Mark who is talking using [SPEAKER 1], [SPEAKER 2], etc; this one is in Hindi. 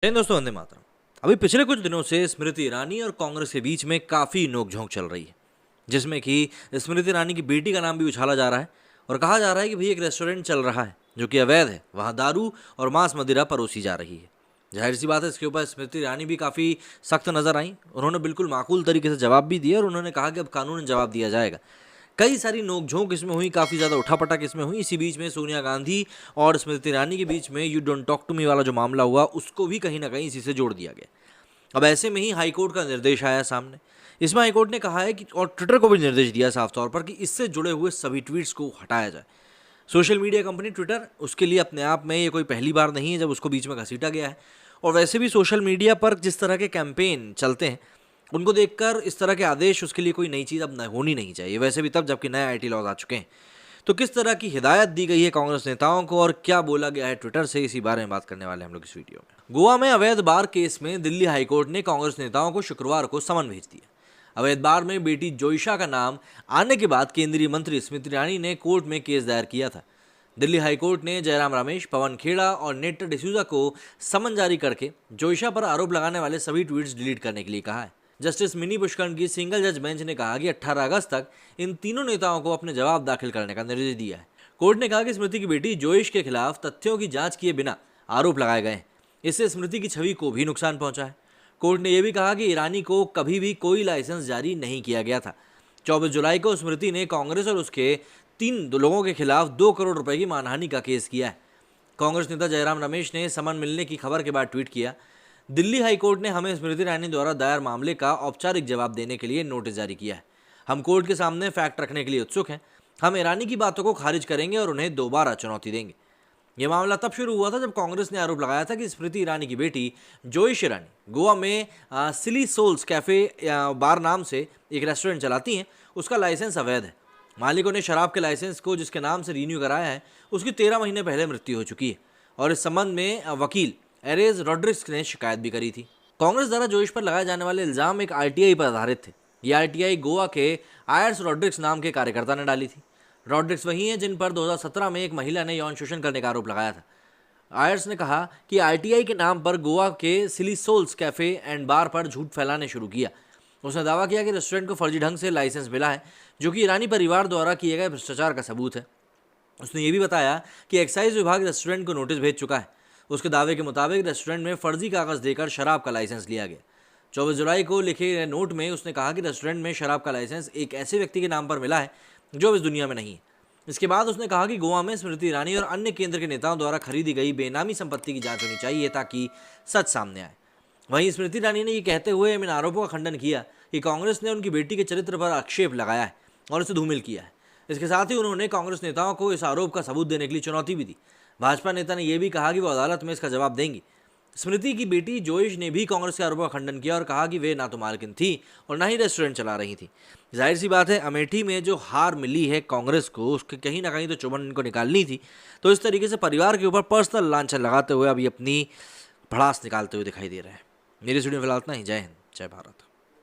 [SPEAKER 1] दोस्तों, वंदे मातरम। अभी पिछले कुछ दिनों से स्मृति ईरानी और कांग्रेस के बीच में काफ़ी नोकझोंक चल रही है, जिसमें कि स्मृति ईरानी की बेटी का नाम भी उछाला जा रहा है और कहा जा रहा है कि भाई एक रेस्टोरेंट चल रहा है जो कि अवैध है, वहाँ दारू और मांस मदिरा परोसी जा रही है। जाहिर सी बात है, इसके ऊपर स्मृति ईरानी भी काफ़ी सख्त नजर आई। उन्होंने बिल्कुल माकूल तरीके से जवाब भी दिया और उन्होंने कहा कि अब कानूनी जवाब दिया जाएगा। कई सारी नोकझोंक इसमें हुई, काफ़ी ज़्यादा उठापटक इसमें हुई। इसी बीच में सोनिया गांधी और स्मृति ईरानी के बीच में you don't talk to me वाला जो मामला हुआ, उसको भी कहीं ना कहीं इसी से जोड़ दिया गया। अब ऐसे में ही हाईकोर्ट का निर्देश आया सामने। इसमें हाईकोर्ट ने कहा है कि, और ट्विटर को भी निर्देश दिया साफ तौर पर, कि इससे जुड़े हुए सभी ट्वीट्स को हटाया जाए। सोशल मीडिया कंपनी ट्विटर, उसके लिए अपने आप में ये कोई पहली बार नहीं है जब उसको बीच में घसीटा गया है। और वैसे भी सोशल मीडिया पर जिस तरह के कैंपेन चलते हैं, उनको देखकर इस तरह के आदेश उसके लिए कोई नई चीज़ अब होनी नहीं चाहिए। वैसे भी तब जबकि नए आईटी लॉज आ चुके हैं। तो किस तरह की हिदायत दी गई है कांग्रेस नेताओं को और क्या बोला गया है ट्विटर से, इसी बारे में बात करने वाले हम लोग इस वीडियो में। गोवा में अवैध बार केस में दिल्ली हाईकोर्ट ने कांग्रेस नेताओं को शुक्रवार को समन भेज दिया। अवैध बार में बेटी जोयशा का नाम आने के बाद केंद्रीय मंत्री स्मृति ईरानी ने कोर्ट में केस दायर किया था। दिल्ली हाईकोर्ट ने जयराम रमेश, पवन खेड़ा और नेटर डिसूजा को समन जारी करके जोयशा पर आरोप लगाने वाले सभी ट्वीट्स डिलीट करने के लिए कहा है। जस्टिस मिनी पुष्करण की सिंगल जज बेंच ने कहा कि 18 अगस्त तक इन तीनों नेताओं को अपने जवाब दाखिल करने का निर्देश दिया है। कोर्ट ने कहा कि स्मृति की बेटी जोइश के खिलाफ तथ्यों की जांच किए बिना आरोप लगाए गए हैं। इससे स्मृति की छवि को भी नुकसान पहुंचा है। कोर्ट ने यह भी कहा कि ईरानी को कभी भी कोई लाइसेंस जारी नहीं किया गया था। 24 जुलाई को स्मृति ने कांग्रेस और उसके 3 लोगों के खिलाफ 2 करोड़ रुपए की मानहानि का केस किया है। कांग्रेस नेता जयराम रमेश ने समन मिलने की खबर के बाद ट्वीट किया, दिल्ली हाईकोर्ट ने हमें स्मृति ईरानी द्वारा दायर मामले का औपचारिक जवाब देने के लिए नोटिस जारी किया है। हम कोर्ट के सामने फैक्ट रखने के लिए उत्सुक हैं। हम ईरानी की बातों को खारिज करेंगे और उन्हें दोबारा चुनौती देंगे। यह मामला तब शुरू हुआ था जब कांग्रेस ने आरोप लगाया था कि स्मृति ईरानी की बेटी जोइश ईरानी गोवा में सिली सोल्स कैफे बार नाम से एक रेस्टोरेंट चलाती हैं। उसका लाइसेंस अवैध है। मालिकों ने शराब के लाइसेंस को जिसके नाम से रीन्यू कराया है, उसकी 13 महीने पहले मृत्यु हो चुकी है और इस संबंध में वकील एरेज रॉड्रिक्स ने शिकायत भी करी थी। कांग्रेस द्वारा जोइश पर लगाए जाने वाले इल्जाम एक आरटीआई पर आधारित थे। ये आरटीआई गोवा के आयर्स रॉड्रिक्स नाम के कार्यकर्ता ने डाली थी। रॉड्रिक्स वही हैं जिन पर 2017 में एक महिला ने यौन शोषण करने का आरोप लगाया था। आयर्स ने कहा कि आरटीआई के नाम पर गोवा के सिली सोल्स कैफे एंड बार पर झूठ फैलाने शुरू किया। उसने दावा किया कि रेस्टोरेंट को फर्जी ढंग से लाइसेंस मिला है, जो कि ईरानी परिवार द्वारा किए गए भ्रष्टाचार का सबूत है। उसने ये भी बताया कि एक्साइज विभाग रेस्टोरेंट को नोटिस भेज चुका है। उसके दावे के मुताबिक रेस्टोरेंट में फर्जी कागज देकर शराब का लाइसेंस लिया गया। 24 जुलाई को लिखे गए नोट में उसने कहा कि रेस्टोरेंट में शराब का लाइसेंस एक ऐसे व्यक्ति के नाम पर मिला है जो इस दुनिया में नहीं है। इसके बाद उसने कहा कि गोवा में स्मृति ईरानी और अन्य केंद्र के नेताओं द्वारा खरीदी गई बेनामी संपत्ति की जांच होनी चाहिए ताकि सच सामने आए। वहीं स्मृति ईरानी ने यह कहते हुए इन आरोपों का खंडन किया कि कांग्रेस ने उनकी बेटी के चरित्र पर आक्षेप लगाया है और उसे धूमिल किया है। इसके साथ ही उन्होंने कांग्रेस नेताओं को इस आरोप का सबूत देने के लिए चुनौती भी दी। भाजपा नेता ने यह भी कहा कि वो अदालत में इसका जवाब देंगी। स्मृति की बेटी जोइश ने भी कांग्रेस के आरोपों का खंडन किया और कहा कि वे ना तो मालकिन थी और ना ही रेस्टोरेंट चला रही थी। जाहिर सी बात है, अमेठी में जो हार मिली है कांग्रेस को, उसके कहीं ना कहीं तो चुभन इनको निकालनी थी। तो इस तरीके से परिवार के ऊपर पर्सनल लांछन लगाते हुए अभी अपनी भड़ास निकालते हुए दिखाई दे रहे हैं। मेरी वीडियो में फिलहाल इतना ही। जय हिंद, जय भारत।